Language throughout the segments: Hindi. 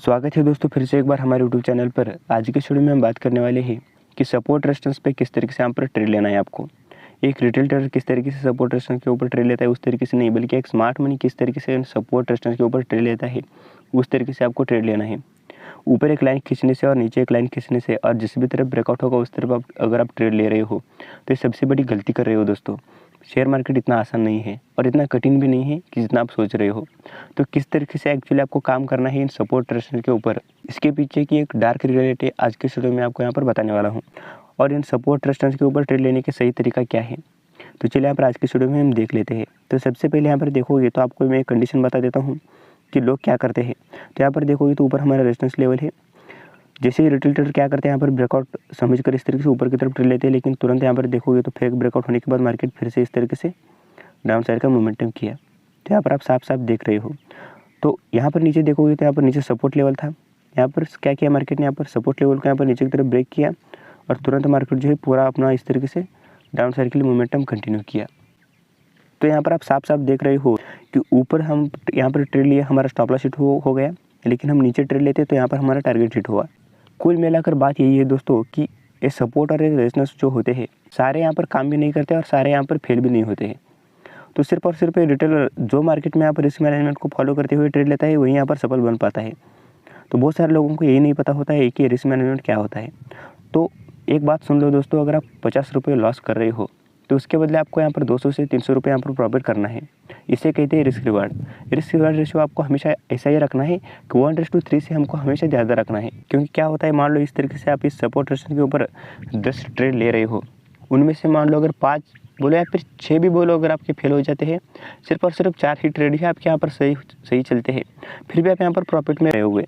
स्वागत है दोस्तों फिर से एक बार हमारे यूट्यूब चैनल पर। आज के वीडियो में हम बात करने वाले हैं कि सपोर्ट रेजिस्टेंस पे किस तरीके से यहाँ पर ट्रेड लेना है आपको। एक रिटेल ट्रेडर किस तरीके से सपोर्ट रेजिस्टेंस के ऊपर ट्रेड लेता है उस तरीके से नहीं, बल्कि एक स्मार्ट मनी किस तरीके से सपोर्ट रेजिस्टेंस के ऊपर ट्रेड लेता है उस तरीके से आपको ट्रेड लेना है। ऊपर एक लाइन खींचने से और नीचे एक लाइन खींचने से और जिस भी तरफ ब्रेकआउट होगा उस तरफ अगर आप ट्रेड ले रहे हो तो ये सबसे बड़ी गलती कर रहे हो दोस्तों। शेयर मार्केट इतना आसान नहीं है और इतना कठिन भी नहीं है कि जितना आप सोच रहे हो। तो किस तरीके से एक्चुअली आपको काम करना है इन सपोर्ट रेजिस्टेंस के ऊपर, इसके पीछे की एक डार्क रियलिटी आज के वीडियो में आपको यहाँ पर बताने वाला हूँ। और इन सपोर्ट रेजिस्टेंस के ऊपर ट्रेड लेने का सही तरीका क्या है, तो चलिए यहाँ पर आज के वीडियो में हम देख लेते हैं। तो सबसे पहले यहाँ पर देखोगे तो आपको मैं एक कंडीशन बता देता हूँ कि लोग क्या करते हैं। तो यहाँ पर देखोगे तो ऊपर हमारा रेजिस्टेंस लेवल है। जैसे ही रिटेल ट्रेडर क्या करते हैं, यहाँ पर ब्रेकआउट समझकर इस तरीके से ऊपर की तरफ ट्रेड लेते हैं, लेकिन तुरंत यहाँ पर देखोगे तो फेक ब्रेकआउट होने के बाद मार्केट फिर से इस तरीके से डाउन साइड का मोमेंटम किया। तो यहाँ पर आप साफ साफ देख रहे हो। तो यहाँ पर नीचे देखोगे तो यहाँ पर नीचे सपोर्ट लेवल था। यहाँ पर क्या किया मार्केट ने, यहाँ पर सपोर्ट लेवल को यहाँ पर नीचे की तरफ ब्रेक किया और तुरंत मार्केट जो है पूरा अपना इस तरीके से डाउन साइड के लिए मोमेंटम कंटिन्यू किया। तो यहाँ पर आप साफ साफ देख रहे हो कि ऊपर हम यहाँ पर ट्रेड लिए, हमारा स्टॉप लॉस हिट हो गया, लेकिन हम नीचे ट्रेड लेते तो यहाँ पर हमारा टारगेट हिट हुआ। कुल मिलाकर बात यही है दोस्तों कि ये सपोर्ट और रेजिस्टेंस जो होते हैं सारे यहाँ पर काम भी नहीं करते और सारे यहाँ पर फेल भी नहीं होते हैं। तो सिर्फ और सिर्फ रिटेलर जो मार्केट में यहाँ पर रिस्क मैनेजमेंट को फॉलो करते हुए ट्रेड लेता है वही यहाँ पर सफल बन पाता है। तो बहुत सारे लोगों को यही नहीं पता होता है कि रिस्क मैनेजमेंट क्या होता है। तो एक बात सुन लो दोस्तों, अगर आप 50 रुपये लॉस कर रहे हो तो उसके बदले आपको यहाँ पर 200 से 300 रुपये यहाँ पर प्रॉफिट करना है। इसे कहते हैं risk reward. Risk reward ratio आपको हमेशा ऐसा ही रखना है कि 1:3 से हमको हमेशा ज़्यादा रखना है। क्योंकि क्या होता है, मान लो इस तरीके से आप इस सपोर्ट रेजिस्टेंस के ऊपर 10 ट्रेड ले रहे हो, उनमें से मान लो अगर 5 बोलो या फिर 6 भी बोलो अगर आपके फेल हो जाते हैं, सिर्फ और सिर्फ 4 ही ट्रेड ही आपके यहाँ पर सही चलते हैं, फिर भी आप यहाँ पर प्रॉफिट में रहे हुए,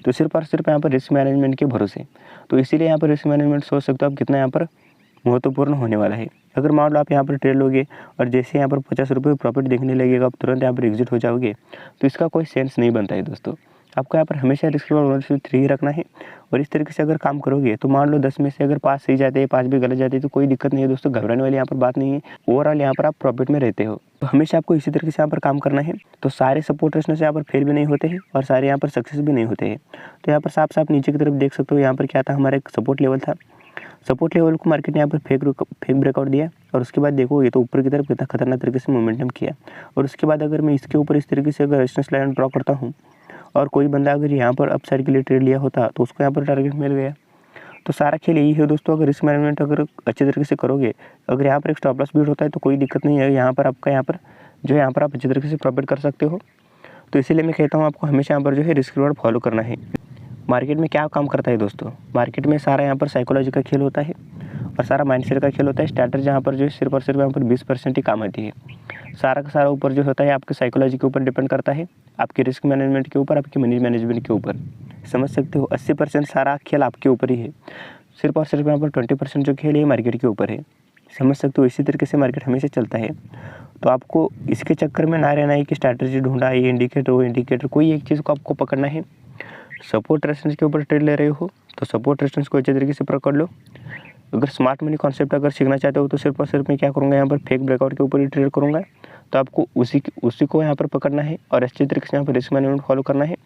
तो सिर्फ और सिर्फ यहाँ पर रिस्क मैनेजमेंट के भरोसे। तो इसीलिए यहाँ पर रिस्क मैनेजमेंट सोच सकते हो आप कितना यहाँ पर महत्वपूर्ण होने वाला है। अगर मान लो आप यहाँ पर ट्रेड लोगे और जैसे यहाँ पर 50 रुपये प्रॉफिट देखने लगेगा, आप तुरंत यहाँ पर एग्जिट हो जाओगे, तो इसका कोई सेंस नहीं बनता है दोस्तों। आपको यहाँ पर हमेशा रिस्क रिवार्ड 1:3 ही रखना है। और इस तरीके से अगर काम करोगे तो मान लो 10 में से अगर 5 सही जाते हैं, 5 भी गलत जाते हैं, तो कोई दिक्कत नहीं है दोस्तों, घबराने वाली यहाँ पर बात नहीं है। ओवरऑल यहाँ पर आप प्रॉफिट में रहते हो। तो हमेशा आपको इसी तरीके से यहाँ पर काम करना है। तो सारे सपोर्ट रेजिस्टेंस यहाँ पर फेल भी नहीं होते हैं और सारे यहाँ पर सक्सेस भी नहीं होते हैं। तो यहाँ पर साफ साफ नीचे की तरफ देख सकते हो, यहाँ पर क्या था, हमारा एक सपोर्ट लेवल था। सपोर्ट लेवल को मार्केट ने यहाँ पर फेक ब्रेकआउट दिया और उसके बाद देखोगे तो ऊपर की तरफ कितना खतरनाक तरीके से मोमेंटम किया। और उसके बाद अगर मैं इसके ऊपर इस तरीके से अगर रेजिस्टेंस लाइन ड्रॉ करता हूँ और कोई बंदा अगर यहाँ पर अपसाइड के लिए ट्रेड लिया होता तो उसको यहाँ पर टारगेट मिल गया। तो सारा खेल यही है दोस्तों, अगर रिस्क मैनेजमेंट अगर अच्छे तरीके से करोगे, अगर यहाँ पर एक स्टॉप लॉस बीट होता है तो कोई दिक्कत नहीं है, यहाँ पर आपका यहाँ पर आप अच्छे तरीके से प्रॉफिट कर सकते हो। तो इसीलिए मैं कहता हूँ आपको हमेशा यहाँ पर जो है रिस्क रिवार्ड फॉलो करना है। मार्केट में क्या काम करता है दोस्तों, मार्केट में सारा यहाँ पर साइकोलॉजी का खेल होता है और सारा माइंडसेट का खेल होता है। स्टार्टर जहाँ पर जो है सिर्फ और सिर्फ यहाँ पर 20% ही काम आती है। सारा का सारा ऊपर जो होता है आपके साइकोलॉजी के ऊपर डिपेंड करता है, आपके रिस्क मैनेजमेंट के ऊपर, आपकी मनी मैनेजमेंट के ऊपर। समझ सकते हो, 80% सारा खेल आपके ऊपर ही है। सिर्फ और सिर्फ यहाँ पर 20% जो खेल है मार्केट के ऊपर है। समझ सकते हो, इसी तरीके से मार्केट हमेशा चलता है। तो आपको इसके चक्कर में ना रहना है कि स्ट्रैटेजी ढूंढा, ये इंडिकेटर वो इंडिकेटर, कोई एक चीज़ को आपको पकड़ना है। सपोर्ट रेजिस्टेंस के ऊपर ट्रेड ले रहे हो तो सपोर्ट रेजिस्टेंस को अच्छे तरीके से पकड़ लो। अगर स्मार्ट मनी कॉन्सेप्ट अगर सीखना चाहते हो तो सिर्फ और सिर्फ मैं क्या करूँगा, यहाँ पर फेक ब्रेकआउट के ऊपर ही ट्रेड करूँगा। तो आपको उसी को यहाँ पर पकड़ना है और अच्छी तरीके से यहाँ पर रिस्क मैनेजमेंट फॉलो करना है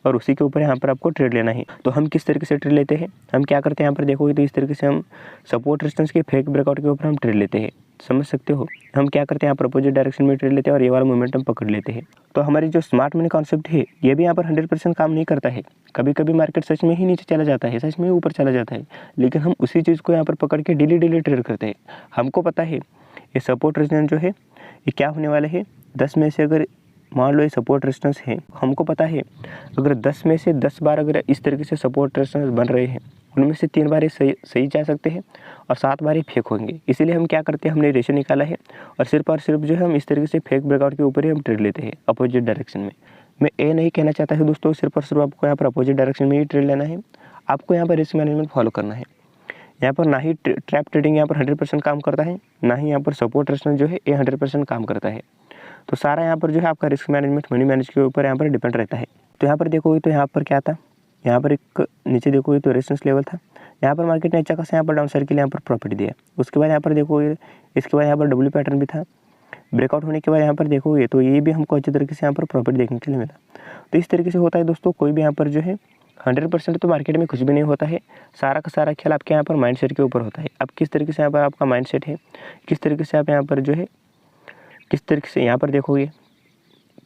और उसी के ऊपर यहाँ पर आपको ट्रेड लेना है। तो हम किस तरीके से ट्रेड लेते हैं, हम क्या करते हैं, यहाँ पर देखोगे तो इस तरीके से हम सपोर्ट रेजिस्टेंस के फेक ब्रेकआउट के ऊपर हम ट्रेड लेते हैं। समझ सकते हो, हम क्या करते हैं, यहाँ पर अपोजिट डायरेक्शन में ट्रेड लेते हैं और ये वाला मोमेंटम पकड़ लेते हैं। तो हमारी जो स्मार्ट मनी कॉन्सेप्ट है ये भी यहाँ पर 100% काम नहीं करता है। कभी कभी मार्केट सच में ही नीचे चला जाता है, सच में ही ऊपर चला जाता है, लेकिन हम उसी चीज़ को यहाँ पर पकड़ के डेली ट्रेड करते हैं। हमको पता है ये सपोर्ट रेजिस्टेंस जो है ये क्या होने वाला है। 10 में से अगर मान लो ये सपोर्ट रेजिस्टेंस है, हमको पता है अगर 10 में से 10 बार अगर इस तरीके से सपोर्ट रेजिस्टेंस बन रहे हैं, उनमें से 3 बार ये सही जा सकते हैं और 7 बार ही फेक होंगे। इसीलिए हम क्या करते हैं, हमने रेशियो निकाला है और सिर्फ जो है हम इस तरीके से फेक ब्रेकआउट के ऊपर ही हम ट्रेड लेते हैं अपोजिट डायरेक्शन में। मैं ये नहीं कहना चाहता हूँ दोस्तों सिर्फ और सिर्फ आपको यहाँ पर अपोजिट डायरेक्शन में ही ट्रेड लेना है, आपको यहाँ पर रिस्क मैनेजमेंट फॉलो करना है। यहाँ पर ना ही ट्रैप ट्रेडिंग यहाँ पर 100% काम करता है, ना ही यहाँ पर सपोर्ट रेजिस्टेंस जो है ये 100% काम करता है। तो सारा यहाँ पर जो है आपका रिस्क मैनेजमेंट मनी मैनेज के ऊपर यहाँ पर डिपेंड रहता है। तो यहाँ पर देखोगे तो यहाँ पर क्या था, यहाँ पर एक नीचे देखोगे तो रेजिस्टेंस लेवल था। यहाँ पर मार्केट ने अच्छा खासा यहाँ पर डाउन साइड के लिए यहाँ पर प्रॉफिट दिया। उसके बाद यहाँ पर देखोगे इसके बाद यहाँ पर डब्ल्यू पैटर्न भी था। ब्रेकआउट होने के बाद यहाँ पर देखोगे तो ये भी हमको अच्छी तरीके से यहाँ पर प्रॉफिट देखने के लिए मिला। तो इस तरीके से होता है दोस्तों, कोई भी यहाँ पर जो है 100% तो मार्केट में कुछ भी नहीं होता है। सारा का सारा खेल आपके यहाँ पर माइंडसेट के ऊपर होता है। अब किस तरीके से यहाँ पर आपका माइंडसेट है, किस तरीके से आप यहाँ पर जो है किस तरीके से यहाँ पर देखोगे,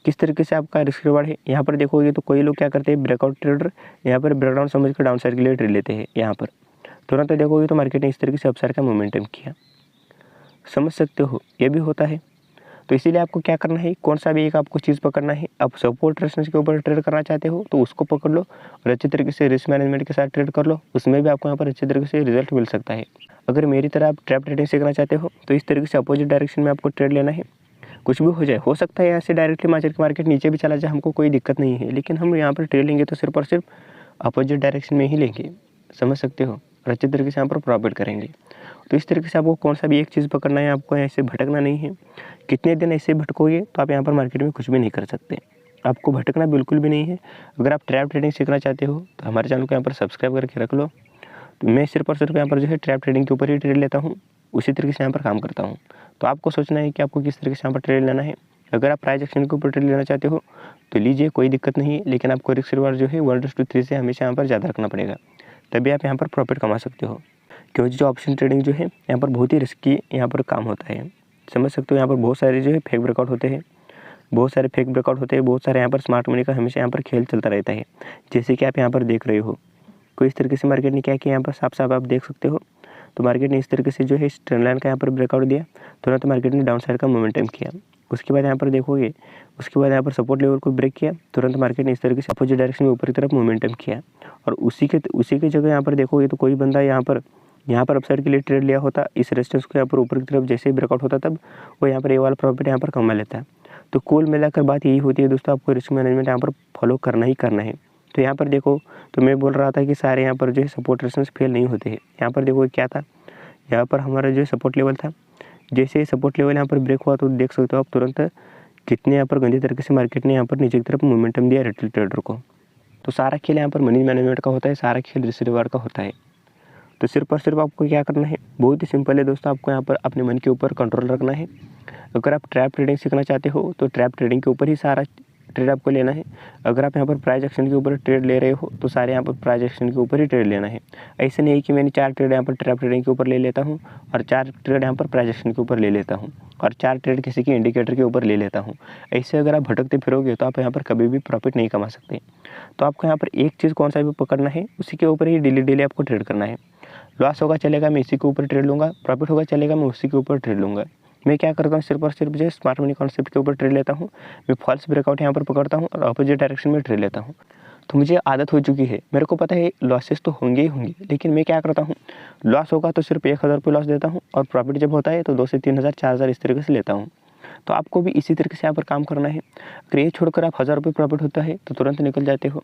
किस तरीके से आपका रिस्क रिवार्ड है। यहाँ पर देखोगे तो कोई लोग क्या करते हैं, ब्रेकआउट ट्रेडर यहाँ पर ब्रेकडाउन समझ कर डाउन साइड के लिए ट्रेड लेते हैं। यहाँ पर तुरंत देखोगे तो मार्केट ने इस तरीके से अपसाइड का मोमेंटम किया, समझ सकते हो, ये भी होता है। तो इसीलिए आपको क्या करना है, कौन सा भी एक आपको चीज़ पकड़ना है। आप सपोर्ट रेजिस्टेंस के ऊपर ट्रेड करना चाहते हो तो उसको पकड़ लो और अच्छे तरीके से रिस्क मैनेजमेंट के साथ ट्रेड कर लो, उसमें भी आपको यहाँ पर अच्छे तरीके से रिजल्ट मिल सकता है। अगर मेरी तरह आप ट्रैप ट्रेडिंग सीखना चाहते हो तो इस तरीके से अपोजिट डायरेक्शन में आपको ट्रेड लेना है। कुछ भी हो जाए, हो सकता है यहाँ से डायरेक्टली मार्केट नीचे भी चला जाए, हमको कोई दिक्कत नहीं है, लेकिन हम यहाँ पर ट्रेड लेंगे तो सिर्फ और सिर्फ अपोजिट डायरेक्शन में ही लेंगे, समझ सकते हो, और अच्छे तरीके से यहाँ पर प्रॉफिट करेंगे। तो इस तरीके से आपको कौन सा भी एक चीज़ पकड़ना है, आपको ऐसे भटकना नहीं है। कितने दिन ऐसे भटकोगे तो आप यहाँ पर मार्केट में कुछ भी नहीं कर सकते, आपको भटकना बिल्कुल भी नहीं है। अगर आप ट्रैप ट्रेडिंग सीखना चाहते हो तो हमारे चैनल को यहाँ पर सब्सक्राइब करके रख लो। तो मैं सिर्फ और सिर्फ यहाँ पर जो है ट्रैप ट्रेडिंग के ऊपर ही ट्रेड लेता हूँ, उसी तरीके से यहाँ पर काम करता हूँ। तो आपको सोचना है कि आपको किस तरीके से यहाँ पर ट्रेड लेना है। अगर आप प्राइस एक्शन के ऊपर ट्रेड लेना चाहते हो तो लीजिए, कोई दिक्कत नहीं है, लेकिन आपको रिस्क रिवार्ड जो है 1:3 से हमेशा यहाँ पर ज़्यादा रखना पड़ेगा, तभी आप यहाँ पर प्रॉफिट कमा सकते हो। क्योंकि जो ऑप्शन ट्रेडिंग जो है यहाँ पर बहुत ही रिस्की यहाँ पर काम होता है, समझ सकते हो। यहाँ पर बहुत सारे जो है फेक ब्रेकआउट होते हैं, बहुत सारे फेक ब्रेकआउट होते हैं, बहुत सारे यहाँ पर स्मार्ट मनी का हमेशा यहाँ पर खेल चलता रहता है। जैसे कि आप यहाँ पर देख रहे हो, कोई इस तरीके से मार्केट ने क्या किया, यहाँ पर साफ साफ आप देख सकते हो। तो मार्केट ने इस तरीके से जो है इस ट्रेंड लाइन का यहाँ पर ब्रेकआउट दिया, तुरंत मार्केट ने डाउन साइड का मोमेंटम किया। उसके बाद यहाँ पर देखोगे, उसके बाद यहाँ पर सपोर्ट लेवल को ब्रेक किया, तुरंत मार्केट ने इस तरीके से अपोजिट डायरेक्शन में ऊपर की तरफ मोमेंटम किया। और उसी के जगह यहाँ पर देखोगे तो कोई बंदा यहाँ पर अपसाइड के लिए ट्रेड लिया होता, इस रेजिस्टेंस को यहाँ पर ऊपर की तरफ जैसे ही ब्रेकआउट होता तब वो यहाँ पर ये वाला प्रॉफिट यहाँ पर कमा लेता है। तो कुल मिलाकर बात यही होती है दोस्तों, आपको रिस्क मैनेजमेंट यहाँ पर फॉलो करना ही करना है। तो यहाँ पर देखो, तो मैं बोल रहा था कि सारे यहाँ पर जो है सपोर्ट रेजिस्टेंस फेल नहीं होते हैं। यहाँ पर देखो क्या था, यहाँ पर हमारा जो सपोर्ट लेवल था, जैसे सपोर्ट लेवल यहाँ पर ब्रेक हुआ तो देख सकते हो आप तुरंत कितने यहाँ पर गंदी तरीके से मार्केट ने यहाँ पर नीचे की तरफ मोमेंटम दिया रिटेल ट्रेडर को। तो सारा खेल यहाँ पर मनी मैनेजमेंट का होता है, सारा खेल रिस्क रिवार्ड का होता है। तो सिर्फ और सिर्फ आपको क्या करना है, बहुत ही सिंपल है दोस्तों, आपको यहाँ पर अपने मन के ऊपर कंट्रोल रखना है। अगर आप ट्रैप ट्रेडिंग सीखना चाहते हो तो ट्रैप ट्रेडिंग के ऊपर ही सारा ट्रेड आपको लेना है। अगर आप यहाँ पर प्राइस एक्शन के ऊपर ट्रेड ले रहे हो तो सारे यहाँ पर प्राइस एक्शन के ऊपर ही ट्रेड लेना है। ऐसे नहीं कि मैंने 4 ट्रेड यहाँ पर ट्रैप ट्रेडिंग के ऊपर ले लेता हूँ और 4 ट्रेड यहाँ पर प्राइस एक्शन के ऊपर ले लेता हूँ और 4 ट्रेड किसी के इंडिकेटर के ऊपर ले लेता हूँ। ऐसे अगर आप भटकते फिरोगे तो आप यहाँ पर कभी भी प्रॉफिट नहीं कमा सकते। तो आपको यहाँ पर एक चीज़ कौन सा भी पकड़ना है, उसी के ऊपर ही डेली आपको ट्रेड करना है। लॉस होगा चलेगा, मैं इसी के ऊपर ट्रेड लूँगा, प्रॉफिट होगा चलेगा, मैं उसी के ऊपर ट्रेड लूँगा। मैं क्या करता हूँ, सिर्फ और सिर्फ जो स्मार्ट मनी कॉन्सेप्ट के ऊपर ट्रेड लेता हूँ। मैं फॉल्स ब्रेकआउट यहाँ पर पकड़ता हूँ और अपोजिट डायरेक्शन में ट्रेड लेता हूँ। तो मुझे आदत हो चुकी है, मेरे को पता है लॉसेस तो होंगे ही होंगे, लेकिन मैं क्या करता हूँ, लॉस होगा तो सिर्फ 1000 रुपये लॉस देता हूँ और प्रॉफिट जब होता है तो 2 से 3000 4000 इस तरीके से लेता हूँ। तो आपको भी इसी तरीके से यहाँ पर काम करना है। अगर ये छोड़कर आप 1000 रुपये प्रॉफिट होता है तो तुरंत निकल जाते हो,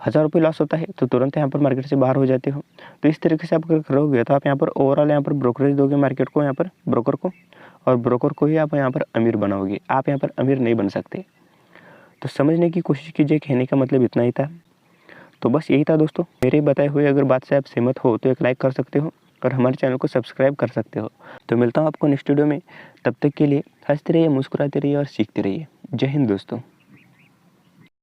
1000 रुपये लॉस होता है तो तुरंत यहाँ पर मार्केट से बाहर हो जाते हो। तो इस तरीके से आप अगर करोगे तो आप यहाँ पर ओवरऑल यहाँ पर ब्रोकरेज दोगे मार्केट को, यहाँ पर ब्रोकर को, और ब्रोकर को ही आप यहाँ पर अमीर बनाओगे। आप यहाँ पर अमीर नहीं बन सकते। तो समझने की कोशिश कीजिए, कहने का मतलब इतना ही था। तो बस यही था दोस्तों, मेरे बताए हुए अगर बात से आप सहमत हो तो एक लाइक कर सकते हो और हमारे चैनल को सब्सक्राइब कर सकते हो। तो मिलता हूँ आपको नेक्स्ट वीडियो में, तब तक के लिए हंसते रहिए, मुस्कुराते रहिए और सीखते रहिए। जय हिंद दोस्तों।